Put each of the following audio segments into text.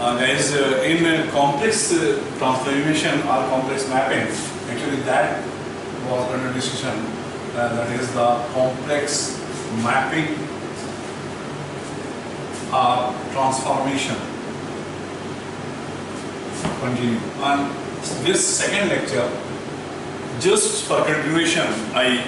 Guys, in complex transformation or complex mapping, actually that was under discussion. That is the complex mapping or transformation. Continue. On this second lecture, just for continuation, I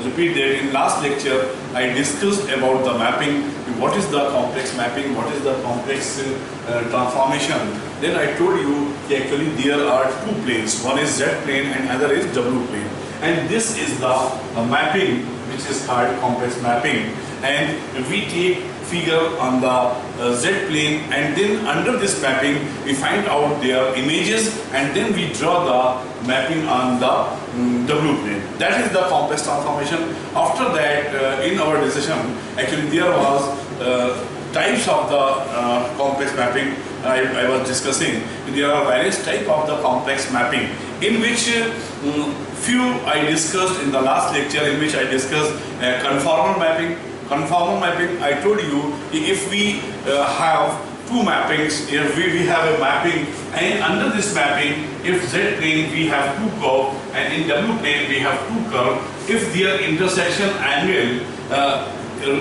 repeat that in last lecture I discussed about the mapping, what is the complex mapping, what is the complex transformation. Then I told you actually there are two planes, one is Z plane and other is W plane, and this is the mapping which is called complex mapping, and we take figure on the Z plane, and then under this mapping we find out their images, and then we draw the mapping on the W plane. That is the complex transformation. After that, in our decision, actually there was types of the complex mapping I was discussing. There are various types of the complex mapping, in which few I discussed in the last lecture, in which I discussed conformal mapping. Conformal mapping, I told you, if we have two mappings, if we have a mapping, and under this mapping, if Z plane we have two curves, and in W plane we have two curves, if their intersection angle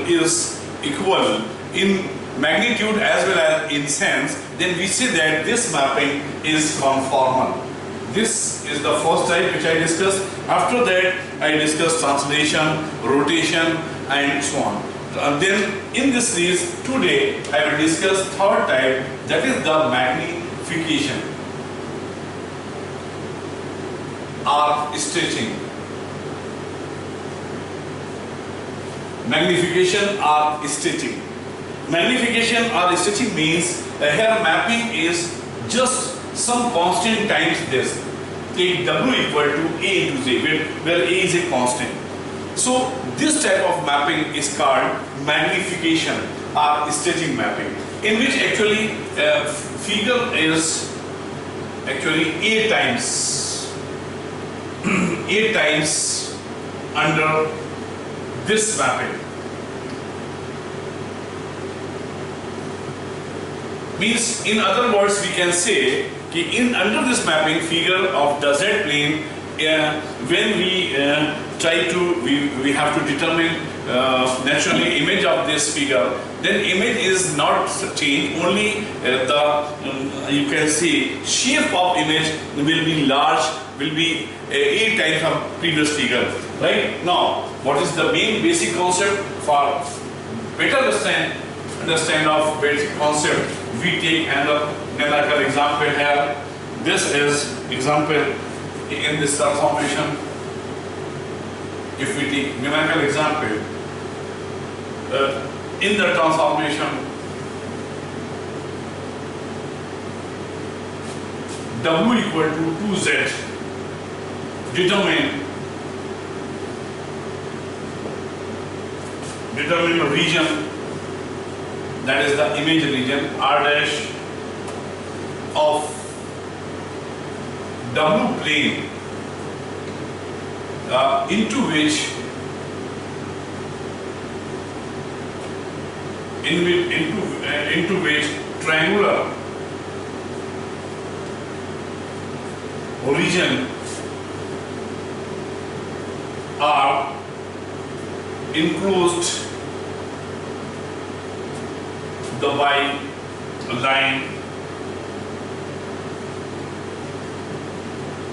is equal in magnitude as well as in sense, then we say that this mapping is conformal. This is the first type which I discussed. After that, I discussed translation, rotation, and so on. And then in this series today I will discuss third type, that is the magnification or stretching. Magnification or stretching. Magnification or stretching means here mapping is just some constant times this. Take W equal to A into Z, where A is a constant. So this type of mapping is called magnification or stretching mapping, in which actually figure is actually A times A times under this mapping. Means, in other words, we can say in under this mapping figure of the Z plane, when we try to we have to determine naturally image of this figure, then image is not changed, only the you can see shape of image will be large, will be 8 times of previous figure. Right now, what is the main basic concept? For better understand of basic concept, we take another numerical example here. This is example in this transformation. If we take numerical example in the transformation, W equal to 2Z, determine a region, that is the image region R dash of W plane, into which triangular origin are enclosed the Y line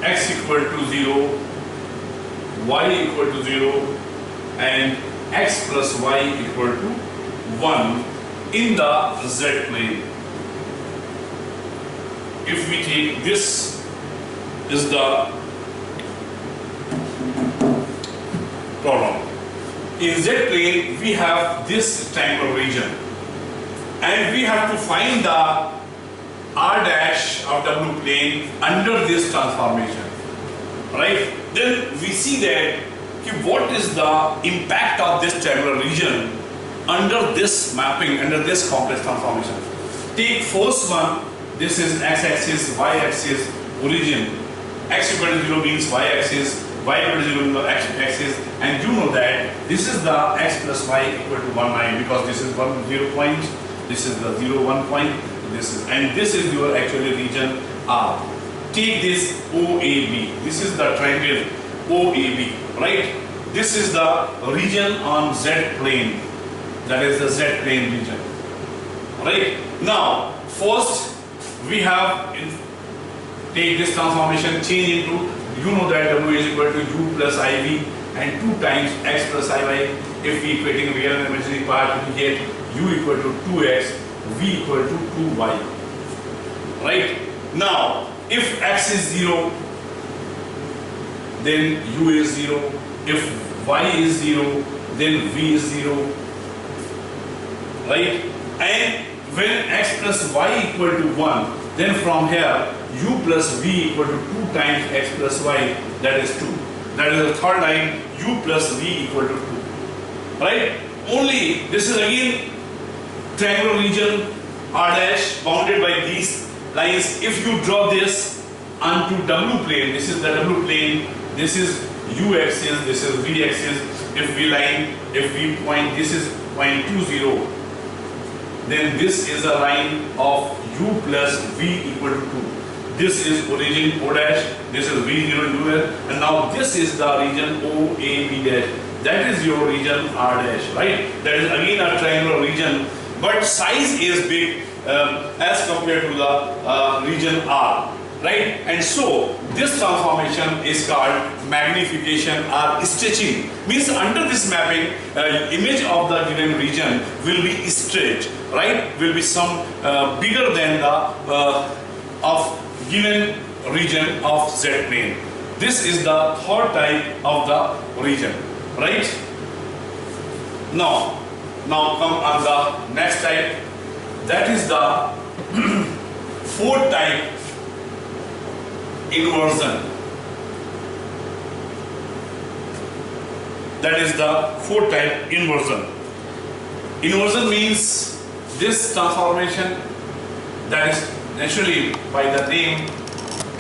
x equal to 0, y equal to 0, and x plus y equal to 1 in the Z plane. If we take this is the problem. In Z plane we have this triangular region, and we have to find the R dash of W plane under this transformation, right? Then we see that what is the impact of this triangular region under this mapping, under this complex transformation. Take first one, this is x-axis, y-axis, origin. X equal to 0 means y-axis, y equal to 0 means x-axis, and you know that this is the x plus y equal to 1, 9, because this is 1, 0 point, this is the 0, 1 point, and this is your actually region R. Take this OAB. This is the triangle OAB, right? This is the region on Z plane. That is the Z plane region, right? Now, first we have take this transformation, change into, you know that W is equal to U plus IV and 2 times X plus IY. If we equating real and imaginary part, we get U equal to 2X, V equal to 2Y, right? Now, if X is 0, then U is 0. If Y is 0, then V is 0, right? And when X plus Y equal to 1, then from here U plus V equal to 2 times X plus Y, that is 2. That is the third line, U plus V equal to 2, right? Only this is again triangular region R dash bounded by these lines. If you draw this onto W plane, this is the W plane, this is U axis, this is V axis. If we point, this is point 20, then this is a line of U plus V equal to 2. This is origin O dash, this is V0 UL, and now this is the region OAB dash. That is your region R dash, right? That is again a triangular region, but size is big as compared to the region R, right? And so this transformation is called magnification or stretching. Means under this mapping, image of the given region will be stretched, right? Will be some bigger than the of given region of Z plane. This is the third type of the region, right? Now come on the next type. That is the fourth type, inversion. That is the fourth type, inversion. Inversion means this transformation that is naturally by the name,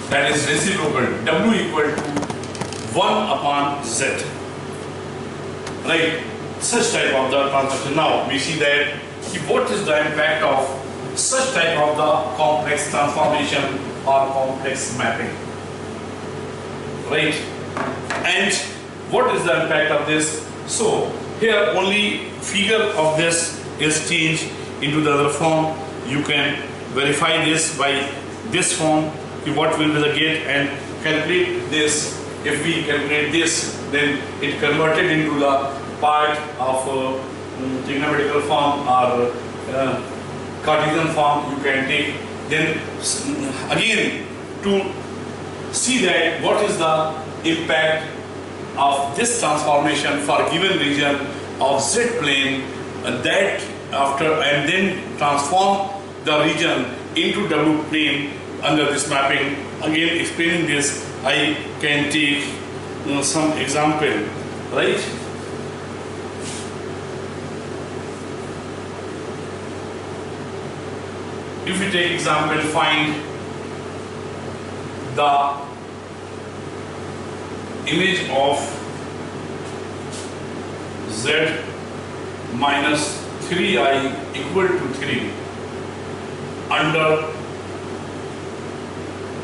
that is reciprocal, W equal to 1 upon Z, right? Such type of the transformation. Now we see that what is the impact of such type of the complex transformation or complex mapping, right? And what is the impact of this? So here only figure of this is changed into the other form. You can verify this by this form, what will be the gate, and calculate this. If we calculate this, then it converted into the part of trigonometrical form or Cartesian form you can take. Then again to see that what is the impact of this transformation for given region of Z plane, that after and then transform the region into W plane under this mapping. Again explaining this, I can take some example, right? If we take example, find the image of Z minus 3i equal to 3 under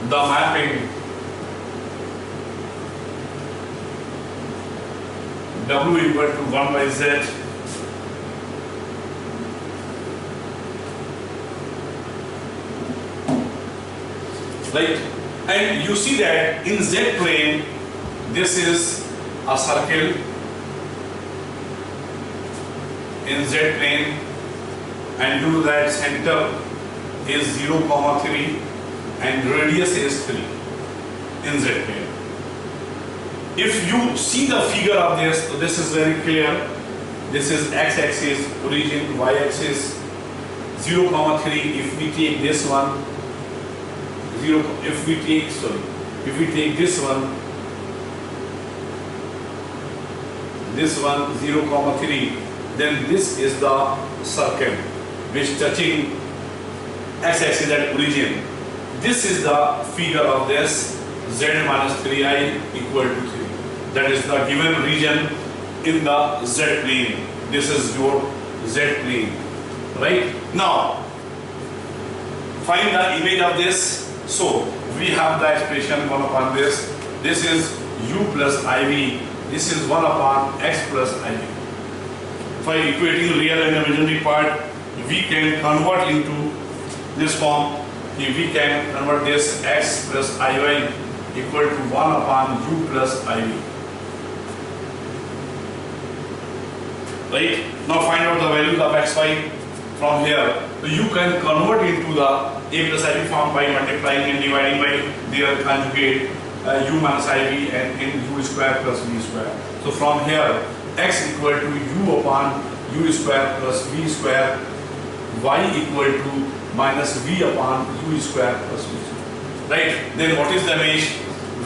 the mapping W equal to 1 by Z right? And you see that in Z plane, this is a circle in Z plane, and due to that center is 0, 3 and radius is 3 in Z plane. If you see the figure of this, so this is very clear. This is x-axis, origin, y-axis, 0, 3. If we take this one, 0, if we take this one, 0, 3, then this is the circle which touching x-axis at origin. This is the figure of this Z minus 3i equal to 3. That is the given region in the Z plane. This is your Z plane, right? Now, find the image of this. So we have the expression 1 upon this. This is u plus iv. This is 1 upon x plus iv. For equating real and imaginary part, we can convert into this form. If we can convert this x plus iy equal to 1 upon u plus iv. Right? Now find out the values of xy from here. So you can convert into the a plus iv form by multiplying and dividing by their conjugate u minus iv and in u square plus v square. So from here x equal to u upon u square plus v square, y equal to minus v upon u square plus v square. Right? Then what is the image?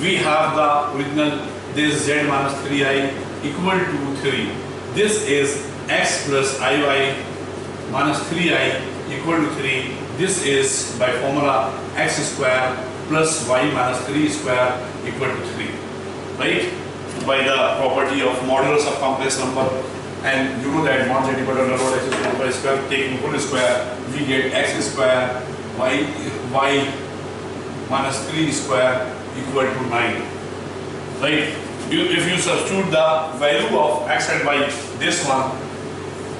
We have the original, this z minus 3i equal to 3. This is x plus iy minus 3i equal to 3. This is by formula x square plus y minus 3 square equal to 3. Right? By the property of modulus of complex number. And you know that mod z equal to under root x square by square, taking whole square, we get x square y minus 3 square equal to 9. Right? If you substitute the value of x and y, this one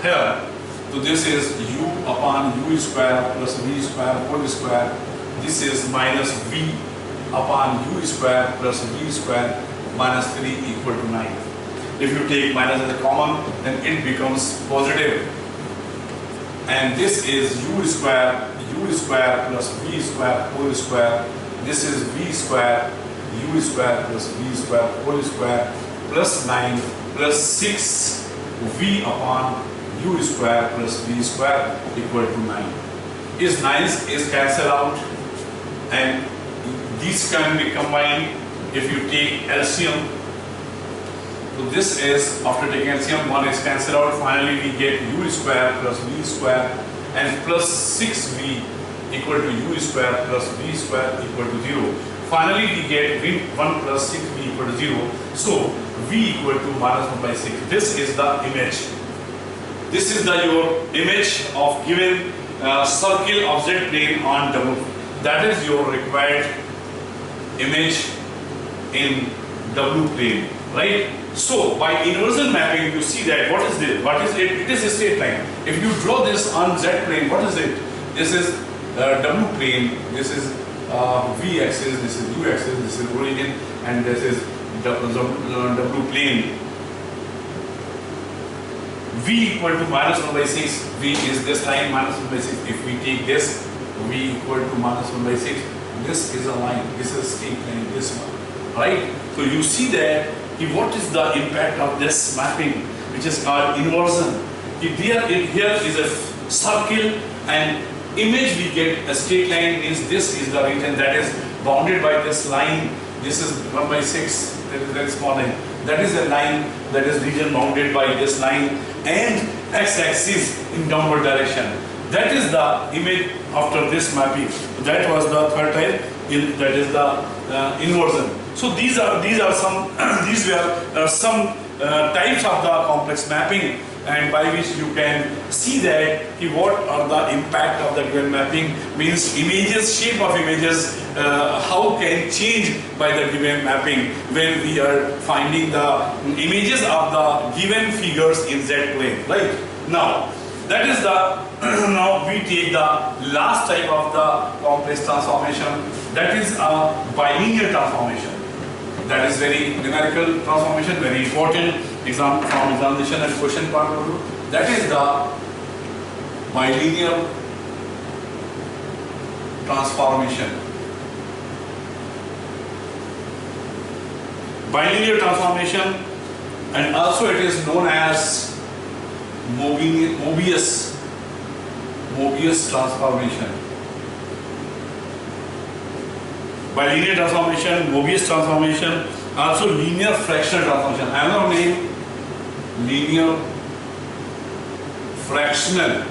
here, so this is u upon u square plus v square whole square. This is minus v upon u square plus v square minus 3 equal to 9. If you take minus as a common, then it becomes positive. And this is u square plus v square whole square. This is v square, u square plus v square whole square plus 9 plus 6 v upon u square plus v square equal to 9. Is 9 is cancelled out, and these can be combined if you take LCM. So this is, after taking LCM, 1 is cancelled out. Finally we get u square plus v square and plus 6v equal to u square plus v square equal to 0. Finally we get 1 plus 6v equal to 0. So v equal to minus 1 by 6. This is the image. This is the your image of given circle of z plane on W. That is your required image in W plane. Right? So by inversion mapping, you see that what is this? What is it? It is a straight line. If you draw this on z plane, what is it? This is W plane. This is v axis. This is u axis. This is origin, and this is W plane. V equal to minus 1 by 6. V is this line minus 1 by 6. If we take this, v equal to minus 1 by 6. This is a line. This is a straight line. This one. Right? So you see that. What is the impact of this mapping, which is called inversion? Here is a circle, and image we get a straight line means this is the region that is bounded by this line. This is 1 by 6, that is very small line. That is a line, that is region bounded by this line and x-axis in downward direction. That is the image after this mapping. That was the third type, that is the inversion. So these are some these were some types of the complex mapping, and by which you can see that what are the impact of the given mapping, means images, shape of images, how can change by the given mapping when we are finding the images of the given figures in z plane. Right? Now that is the now we take the last type of the complex transformation, that is a bilinear transformation. That is very numerical transformation, very important from examination and question part of view. That is the bilinear transformation. Bilinear transformation, and also it is known as Mobius transformation. Bilinear transformation, Mobius transformation, also linear fractional transformation. Another name, linear fractional,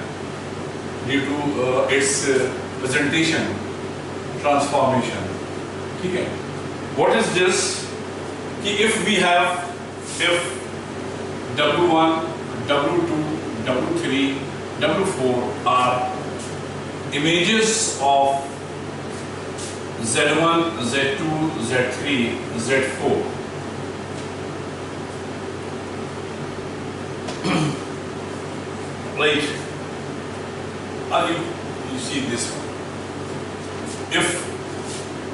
due to its presentation transformation. Okay. What is this? If we have, if W1, W2, W3, W4 are images of Z1, Z2, Z3, Z4. Right? You see this one. If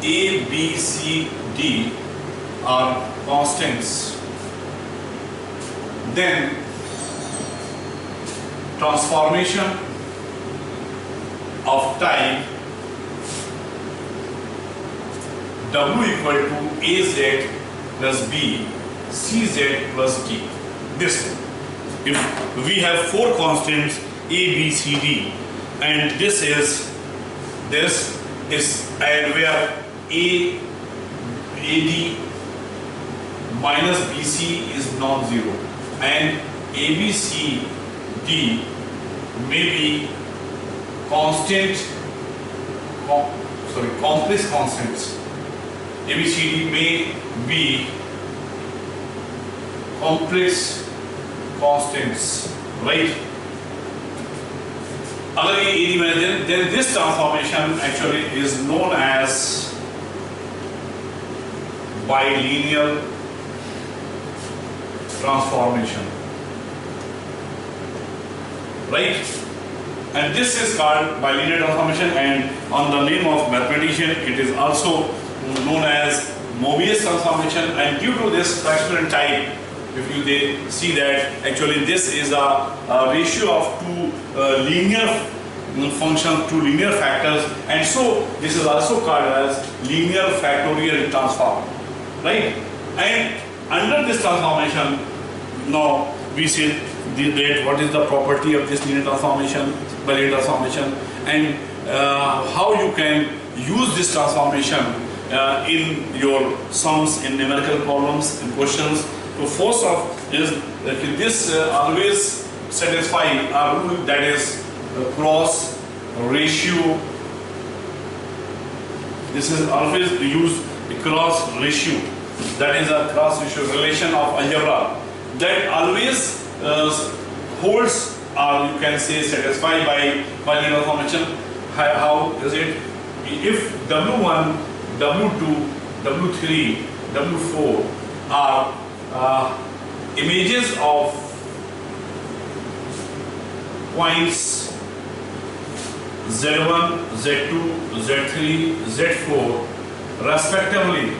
A, B, C, D are constants, then transformation of type W equal to AZ plus B, CZ plus D. This one. If we have four constants A, B, C, D, and this is and where AD minus BC is non-zero, and ABCD may be complex constants. ABCD may be complex constants, right? अगर ये AD में then this transformation actually is known as bilinear transformation, right? And this is called bilinear transformation, and on the name of mathematician it is also known as Mobius transformation. And due to this fractional type, if you see that actually this is a ratio of two linear functions, two linear factors, and so this is also called as linear factorial transform, right? And under this transformation, now we see that what is the property of this linear transformation, bilinear transformation, and how you can use this transformation in your sums, in numerical problems, in questions. So first of is this always satisfy a rule, that is cross ratio. This is always used cross ratio, that is a cross ratio relation of algebra that always holds, or you can say satisfied by bilinear transformation. How is it? If W1, W2, W3, W4 are images of points Z1, Z2, Z3, Z4 respectively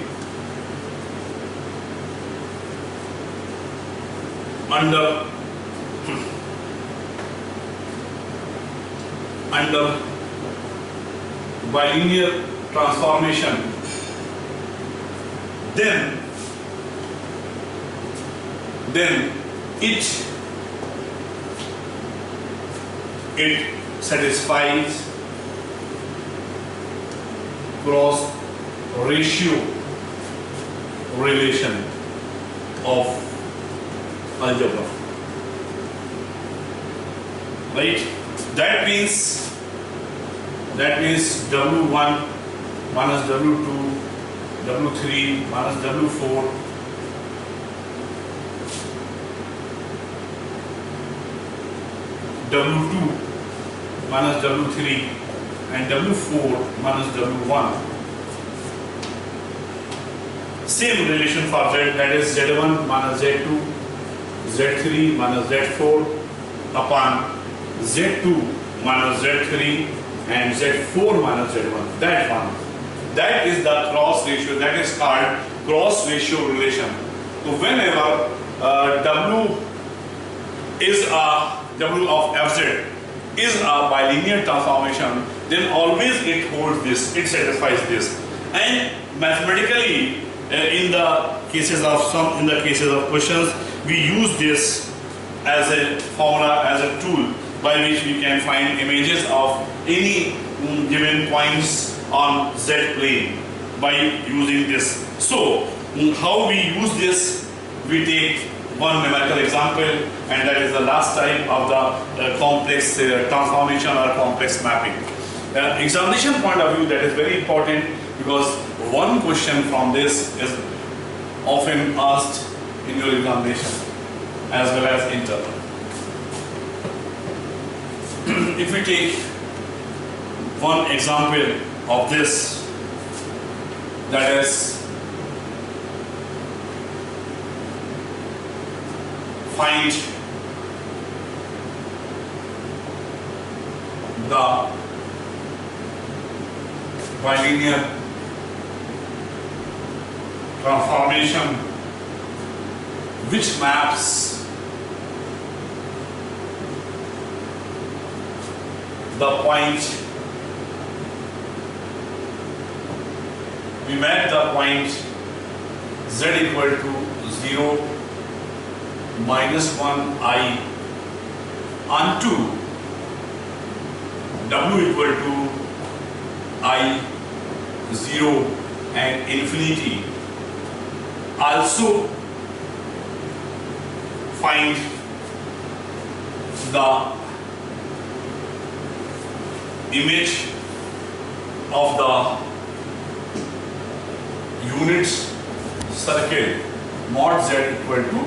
under bilinear transformation, then it satisfies cross ratio relation of algebra, right? That means W1 minus W2, W3 minus W4, W2 minus W3 and W4 minus W1. Same relation for Z, that is Z1 minus Z2, Z3 minus Z4 upon Z2 minus Z3 and Z4 minus Z1. That one. That is the cross ratio, that is called cross ratio relation. So whenever W of Fz is a bilinear transformation, then always it holds this, it satisfies this. And mathematically, in the cases of questions, we use this as a formula, as a tool by which we can find images of any given points on Z plane by using this. So how we use this? We take one numerical example, and that is the last type of the complex transformation or complex mapping. Examination point of view, that is very important, because one question from this is often asked in your examination as well as internal. If we take one example of this, that is find the bilinear transformation which maps the point, we map the point z equal to 0 minus 1 I onto w equal to I 0 and infinity. Also find the image of the units circle mod z equal to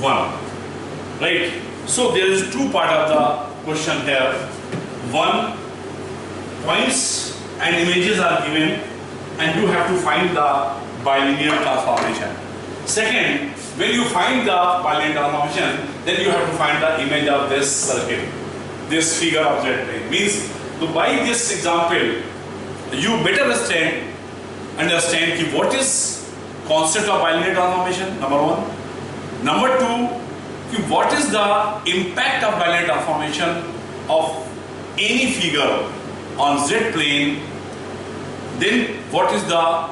1. Right? So there is two part of the question here. One, points and images are given and you have to find the bilinear transformation. Second, when you find the bilinear transformation, then you have to find the image of this circle, this figure of z plane. Means, so by this example, you better understand ki what is concept of bilinear transformation, number one. Number two, ki what is the impact of bilinear transformation of any figure on z plane. Then what is the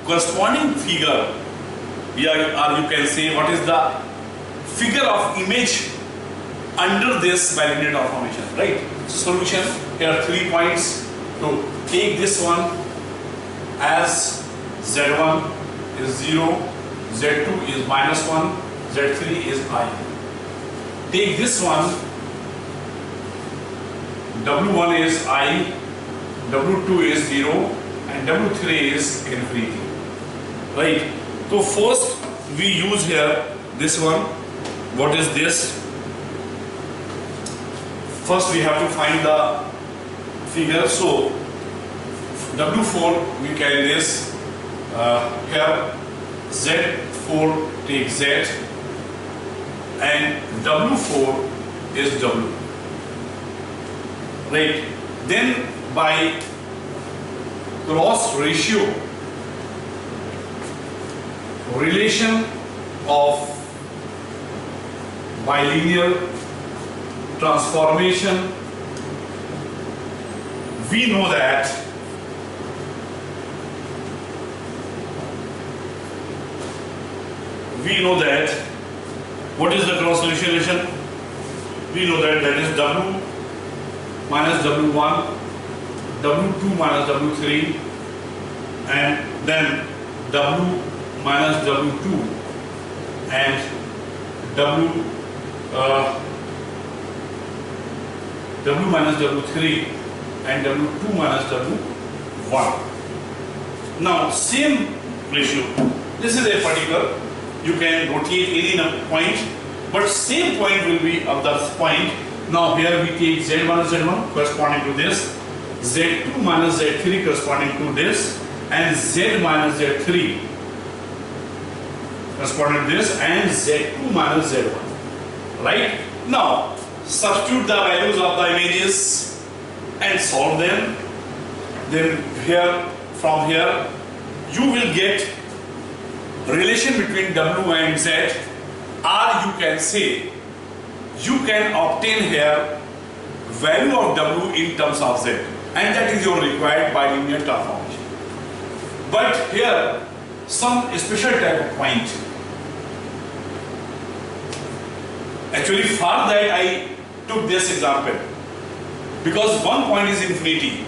corresponding figure, or you can say what is the figure of image under this bilinear transformation, right? So solution, here are 3 points. So take this one as z1 is 0, z2 is minus 1, z3 is I. Take this one, w1 is I, w2 is 0 and w3 is infinity. Right? So first we use here this one. What is this? First we have to find the figure. So w4 we carry this here, z4 take z and w4 is w. Right? Then by cross ratio relation of bilinear transformation, we know that what is the cross ratio relation? We know that is w minus w1, w2 minus w3, and then w minus w2 and w minus w3 and w2 minus w1. Now same ratio. This is a particular. You can rotate any point, but same point will be of the point. Now here we take z minus z1 corresponding to this, z2 minus z3 corresponding to this, and z minus z3 corresponding to this, and z2 minus z1. Right? Now substitute the values of the images and solve them. Then here, from here, you will get relation between w and z, or you can say you can obtain here value of w in terms of z, and that is your required bilinear transformation. But here some special type of point. Actually for that I took this example, because one point is infinity.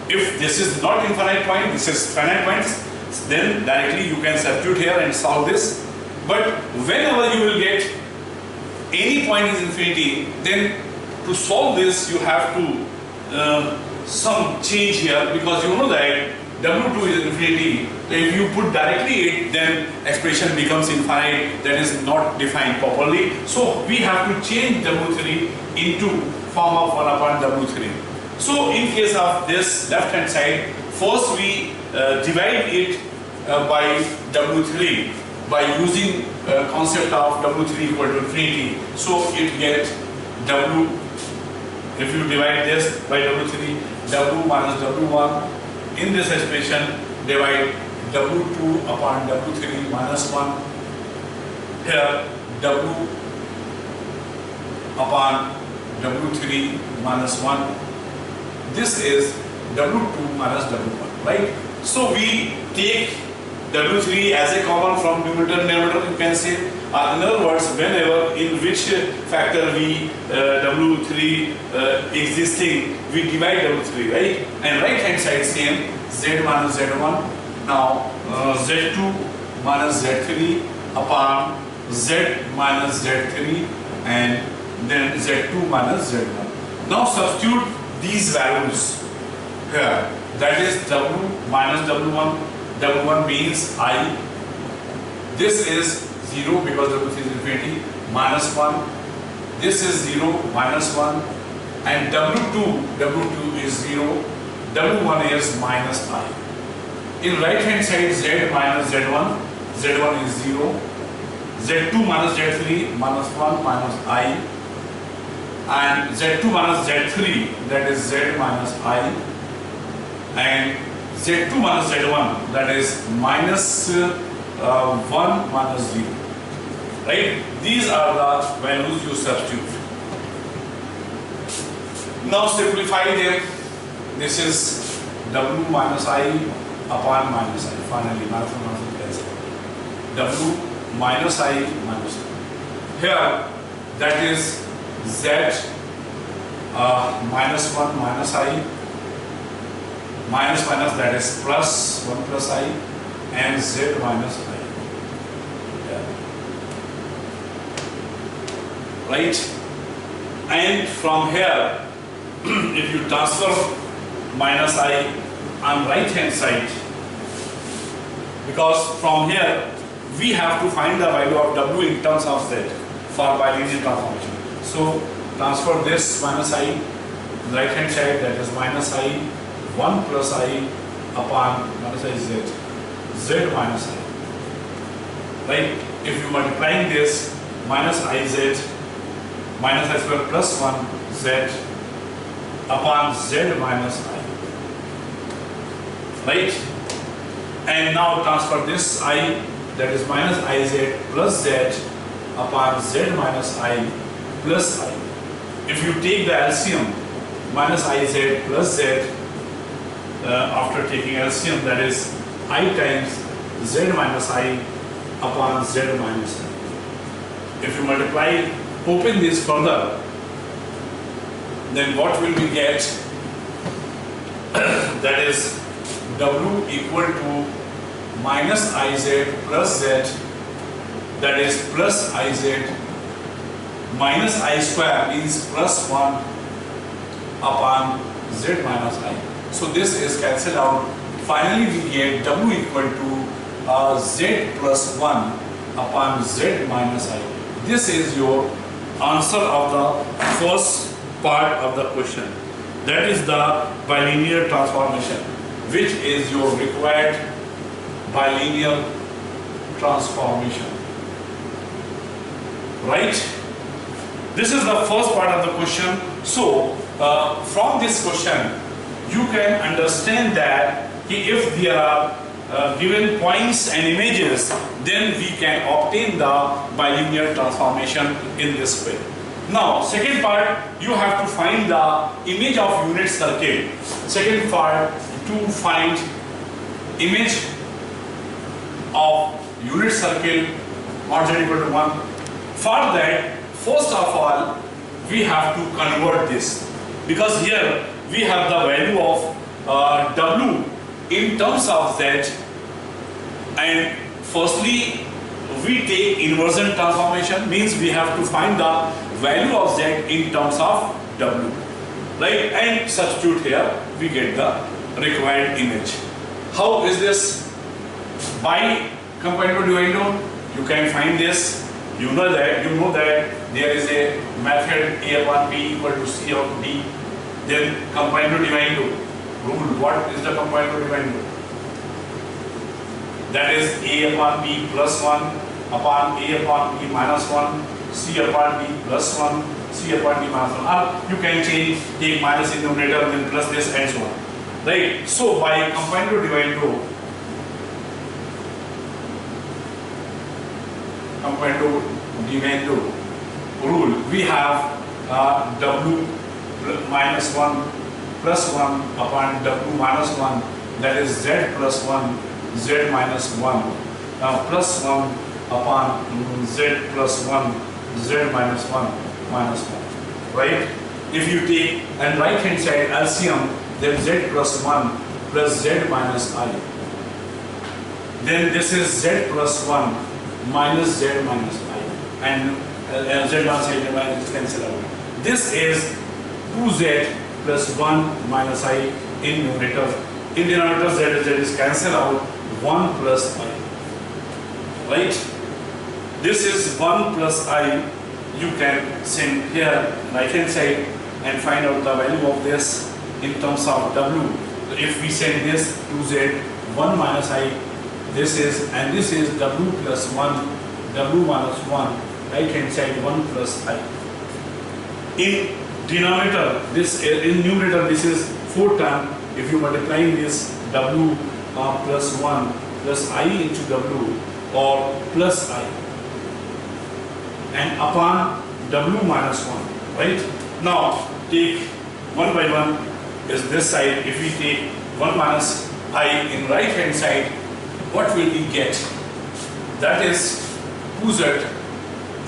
If this is not infinite point, this is finite points, then directly you can substitute here and solve this. But whenever you will get any point is infinity, then to solve this you have to some change here, because you know that w2 is infinity. If you put directly it, then expression becomes infinite, that is not defined properly. So we have to change w3 into form of 1 upon w3. So in case of this left hand side, first we divide it by W3 by using concept of W3 equal to infinity. So it gets W, if you divide this by W3, W minus W1. In this expression, divide W2 upon W3 minus 1. Here, W upon W3 minus 1. This is W2 minus W1, right? So we take W3 as a common from numerator and denominator, you can say. In other words, whenever in which factor we W3 existing, we divide W3, right? And right hand side same, Z minus Z1. Now Z2 minus Z3 upon Z minus Z3 and then Z2 minus Z1. Now substitute these values here. That is W minus W1. W1 means I. This is 0 because W3 is infinity, minus 1. This is 0, minus 1. And W2 is 0. W1 is minus I. In right hand side, Z minus Z1. Z1 is 0. Z2 minus Z3, minus 1 minus I. And Z2 minus Z3, that is Z minus I. And Z2 minus Z1, that is minus 1 minus 0. Right? These are the values you substitute. Now simplify them. This is W minus I upon minus I. Finally, minus 1 minus I. W minus I minus I. Here, that is Z minus 1 minus I. Minus minus, that is plus 1 plus I, and Z minus I. Yeah. Right? And from here, if you transfer minus I on right hand side, because from here we have to find the value of W in terms of Z for bilinear transformation. So transfer this minus I, right hand side, that is minus I 1 plus I upon minus I Z, Z minus I. Right? If you multiply this, minus I Z, minus I square plus 1 Z upon Z minus I. Right? And now transfer this I, that is minus I Z plus Z upon Z minus I plus I. If you take the LCM, minus I Z plus Z, after taking LCM, that is I times Z minus I upon Z minus I. If you multiply, open this further, then what will we get? That is W equal to minus IZ plus Z, that is plus IZ minus I square means plus 1 upon Z minus I. So this is cancelled out. Finally we get W equal to Z plus 1 upon Z minus I. This is your answer of the first part of the question. That is the bilinear transformation, which is your required bilinear transformation. Right? This is the first part of the question. So from this question, you can understand that if there are given points and images, then we can obtain the bilinear transformation in this way. Now, second part, you have to find the image of unit circle. Second part, to find image of unit circle or z equal to 1. For that, first of all, we have to convert this, because here we have the value of W in terms of Z, and firstly we take inversion transformation, means we have to find the value of Z in terms of W, right? And substitute here, we get the required image. How is this? By comparative dividend, you can find this. You know that there is a method A upon B equal to C of D. Then combine to divide to. Rule. What is the combine to divide to? That is a upon b plus 1 upon a upon b minus 1, c upon b plus 1, c upon d minus 1. Or you can change, take minus in numerator, then plus this and so on. Right? So by combine to divide to, rule, we have w minus 1 plus 1 upon w minus 1, that is z plus 1, z minus 1, plus 1 upon z plus 1, z minus 1 minus 1. Right? If you take and right hand side LCM, then z plus 1 plus z minus I. Then this is z plus 1 minus z minus I. And z minus I minus cancel out. This is 2z plus 1 minus I in numerator. In denominator z is cancel out 1 plus I. Right? This is 1 plus I. You can send here right hand side and find out the value of this in terms of w. So if we send this 2z 1 minus I, this is, and this is w plus 1, w minus 1, right hand side 1 plus I. In denominator, this in numerator, this is 4 term. If you multiply this w plus 1 plus I into w or plus I and upon w minus 1, right? Now take 1 by 1 is this side. If we take 1 minus I in right hand side, what will we get? That is 2z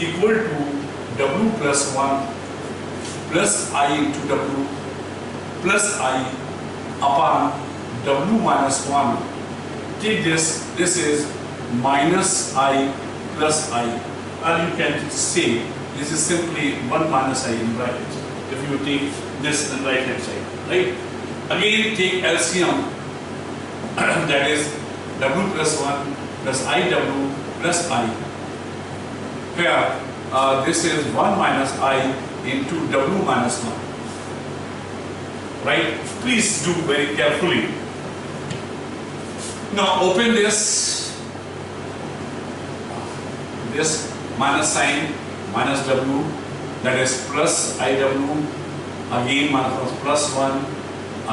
equal to w plus 1 plus I into w plus I upon w minus 1. Take this, this is minus I plus I. Or you can say this is simply 1 minus I in bracket. If you take this in right hand side, right? Again take LCM, that is w plus 1 plus IW plus I. Here, this is 1 minus I into w minus 1. Right? Please do very carefully. Now open this minus sign, minus w, that is plus IW, again minus plus 1,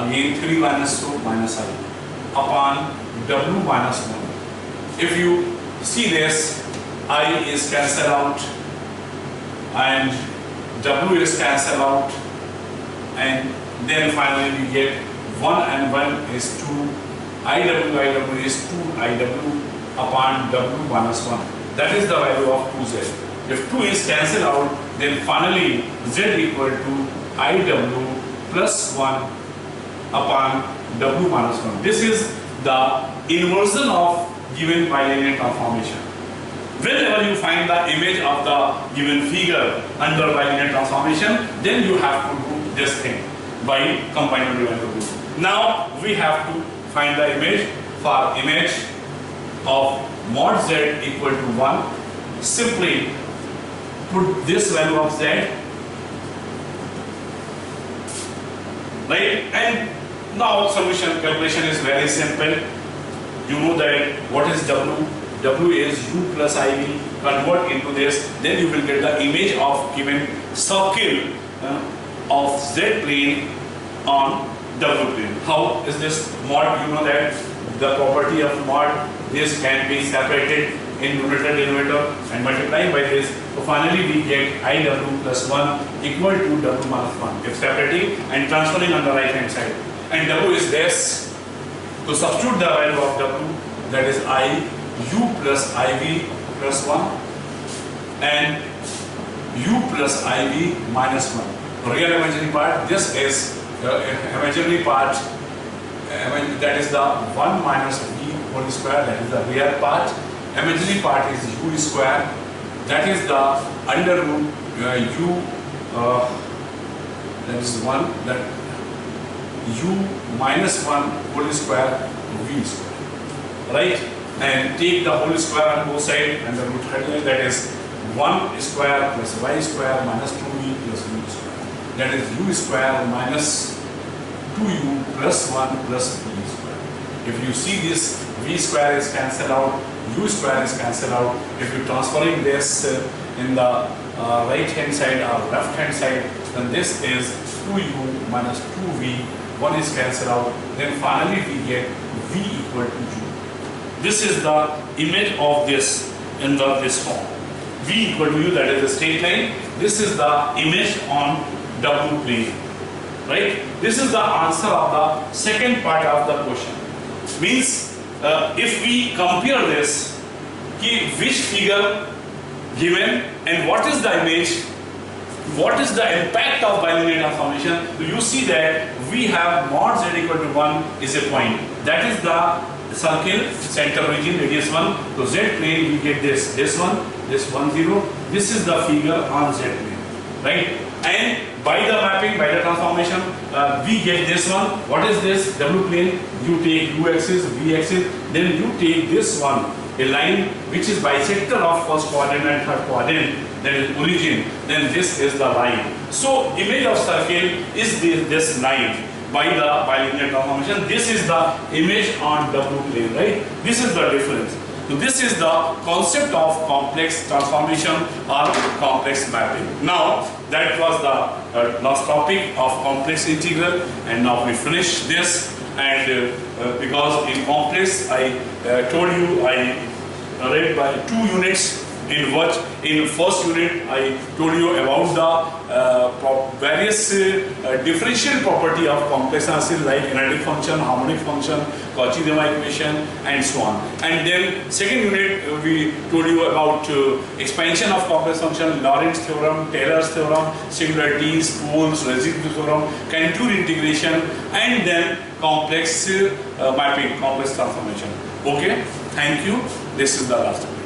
again 3 minus 2 minus I, upon w minus 1. If you see this, I is cancelled out and w is cancelled out, and then finally we get 1 and 1 is 2, IW is 2 IW upon w minus 1. That is the value of 2z. If 2 is cancelled out, then finally z equal to IW plus 1 upon w minus 1. This is the inversion of given bilinear transformation. Whenever you find the image of the given figure under bilinear transformation, then you have to do this thing by combining divided rule. Now we have to find the image. For image of mod z equal to 1, simply put this value of z, right? And now solution calculation is very simple. You know that what is w? W is u plus iv. Convert into this, then you will get the image of given circle of z plane on w plane. How is this mod? You know that the property of mod, this can be separated in numerator denominator and multiplying by this. So finally we get IW plus 1 equal to W minus 1. If separating and transferring on the right hand side. And W is this. To substitute the value of W, that is I, U plus IV plus 1 and U plus IV minus 1. Real imaginary part, this is imaginary part, that is the 1 minus V whole square, that is the real part. Imaginary part is U square, that is the under root U, that is 1, that U minus 1 whole square V square, right? And take the whole square on both sides and the root factor, that is 1 square plus y square minus 2v plus v square. That is u square minus 2u plus 1 plus v square. If you see this, v square is cancelled out, u square is cancelled out. If you transferring this in the right hand side or left hand side, then this is 2u minus 2v, 1 is cancelled out. Then finally we get v equal to u. This is the image of this in this form. V equal to u, that is the straight line. This is the image on W plane, right? This is the answer of the second part of the question. Means if we compare this, which figure given and what is the image, what is the impact of bilinear transformation, so you see that we have mod z equal to 1 is a point. That is the circle, center origin, radius 1. So z plane we get this one, this 1, 0. This is the figure on z plane, right? And by the mapping, by the transformation, we get this one. What is this? W plane. You take u axis, v axis, then you take this one, a line which is bisector of first quadrant and third quadrant, that is origin. Then this is the line. So image of circle is this line by the bilinear transformation. This is the image on W plane, right? This is the difference. So this is the concept of complex transformation or complex mapping. Now that was the last topic of complex integral, and now we finish this. And because in complex I told you I read by 2 units. In first unit I told you about the various differential property of complex analysis like analytic function, harmonic function, Cauchy-Riemann equation, and so on. And then second unit we told you about expansion of complex function, Lorentz theorem, Taylor's theorem, singularities, poles, residue theorem, Cantor integration, and then complex mapping, complex transformation. Okay, thank you. This is the last one.